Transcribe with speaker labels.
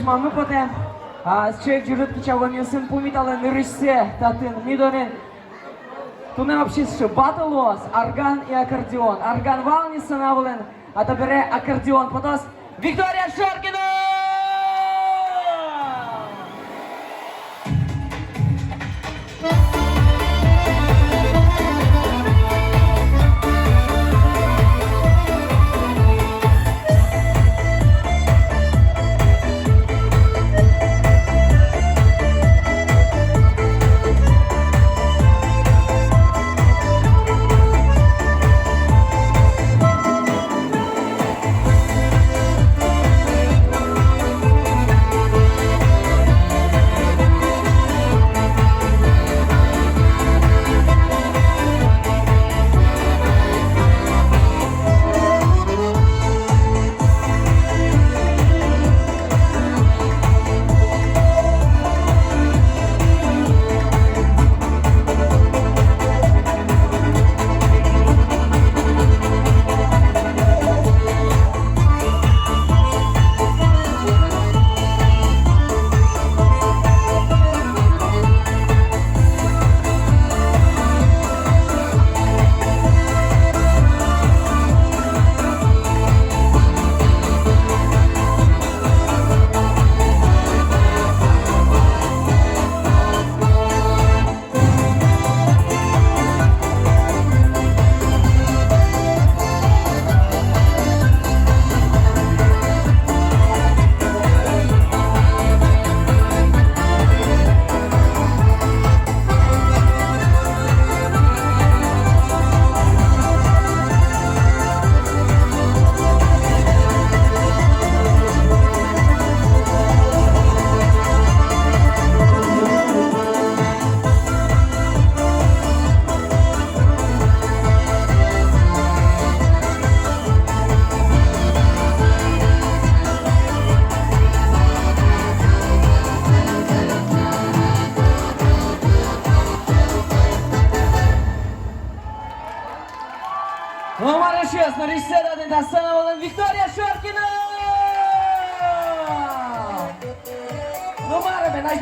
Speaker 1: mamy potem z człowiek dziurutki chciałbym ją syn pumit, ale nyrysce, tatyn, nidonen. Tu nam wszystko, batalos, organ i akordeon. Organ walnie sanawlen, a to bere akordeon. Potos Wiktoria Szorkina! Numer 6 na liście na scenę wolę Wiktoria Szorkina! Numer 1,